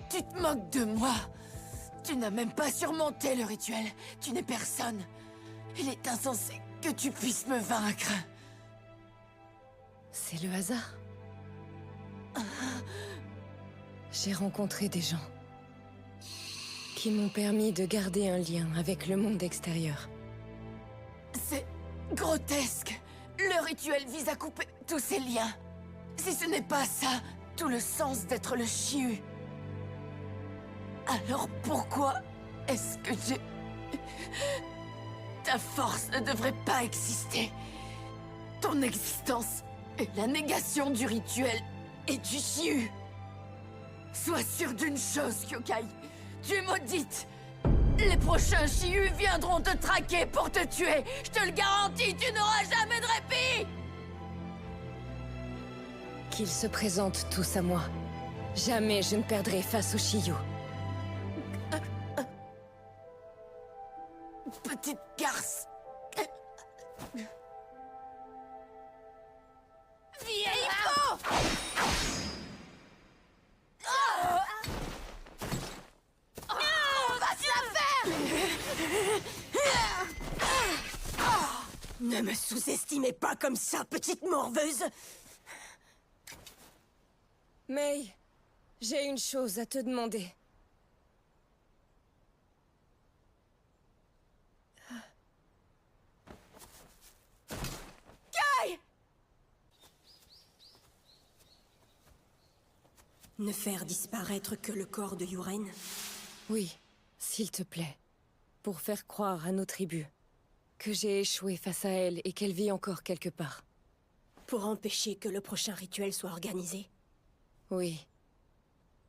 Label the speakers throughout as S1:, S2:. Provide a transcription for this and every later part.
S1: Tu te moques de moi. Tu n'as même pas surmonté le rituel. Tu n'es personne. Il est insensé que tu puisses me vaincre.
S2: C'est le hasard. J'ai rencontré des gens qui m'ont permis de garder un lien avec le monde extérieur.
S1: C'est grotesque. Le rituel vise à couper tous ces liens. Si ce n'est pas ça, tout le sens d'être le Chiyu. Alors pourquoi est-ce que j'ai... Ta force ne devrait pas exister. Ton existence est la négation du rituel et du Chiyu. Sois sûr d'une chose, Kyokai. Tu es maudite. Les prochains Chiyu viendront te traquer pour te tuer. Je te le garantis, tu n'auras jamais de répit.
S2: Qu'ils se présentent tous à moi. Jamais je ne perdrai face aux Chiyu.
S1: Petite garce. Vieille peau. Va te la faire.
S3: Ne me sous-estimez pas comme ça, petite morveuse!
S2: Mei, j'ai une chose à te demander.
S1: Kai!
S3: Ne faire disparaître que le corps de Yuren?
S2: Oui, s'il te plaît. Pour faire croire à nos tribus que j'ai échoué face à elle et qu'elle vit encore quelque part.
S3: Pour empêcher que le prochain rituel soit organisé?
S2: Oui,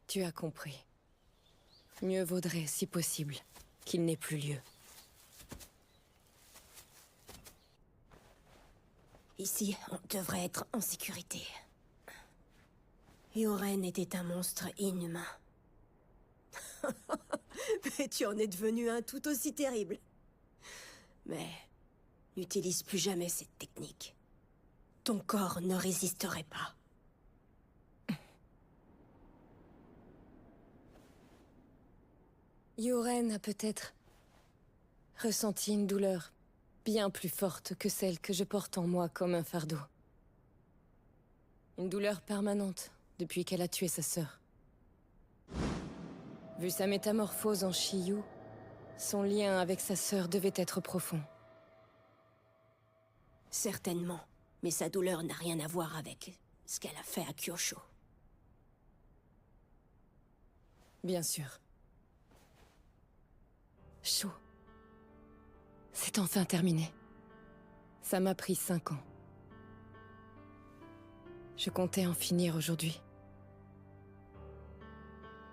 S2: tu as compris. Mieux vaudrait, si possible, qu'il n'ait plus lieu.
S3: Ici, on devrait être en sécurité. Yoren était un monstre inhumain. Mais tu en es devenu un tout aussi terrible. Mais n'utilise plus jamais cette technique. Ton corps ne résisterait pas.
S2: Yoren a peut-être ressenti une douleur bien plus forte que celle que je porte en moi comme un fardeau. Une douleur permanente depuis qu'elle a tué sa sœur. Vu sa métamorphose en Chiyu, son lien avec sa sœur devait être profond.
S3: Certainement, mais sa douleur n'a rien à voir avec ce qu'elle a fait à Kyosho.
S2: Bien sûr. Sho. C'est enfin terminé. Ça m'a pris 5 ans. Je comptais en finir aujourd'hui.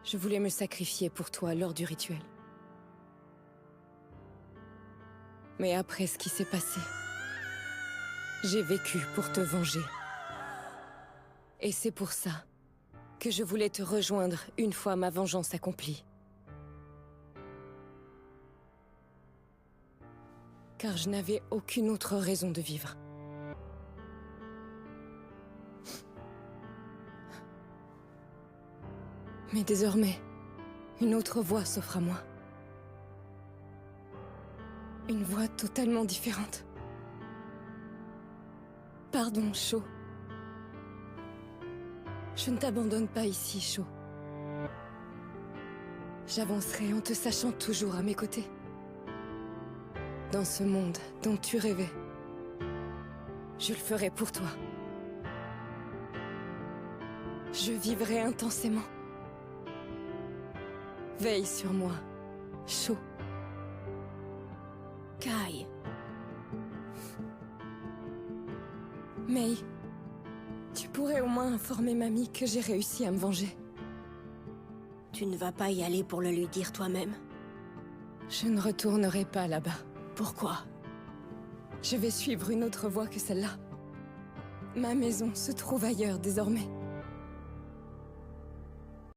S2: Je voulais me sacrifier pour toi lors du rituel. Mais après ce qui s'est passé, j'ai vécu pour te venger. Et c'est pour ça que je voulais te rejoindre une fois ma vengeance accomplie. Car je n'avais aucune autre raison de vivre. Mais désormais, une autre voie s'offre à moi. Une voie totalement différente. Pardon, Sho. Je ne t'abandonne pas ici, Sho. J'avancerai en te sachant toujours à mes côtés. Dans ce monde dont tu rêvais. Je le ferai pour toi. Je vivrai intensément. Veille sur moi, Sho.
S3: Kai,
S2: Mei, tu pourrais au moins informer Mamie que j'ai réussi à me venger.
S3: tu ne vas pas y aller pour le lui dire toi-même?
S2: Je ne retournerai pas là-bas.
S3: Pourquoi?
S2: Je vais suivre une autre voie que celle-là. Ma maison se trouve ailleurs désormais.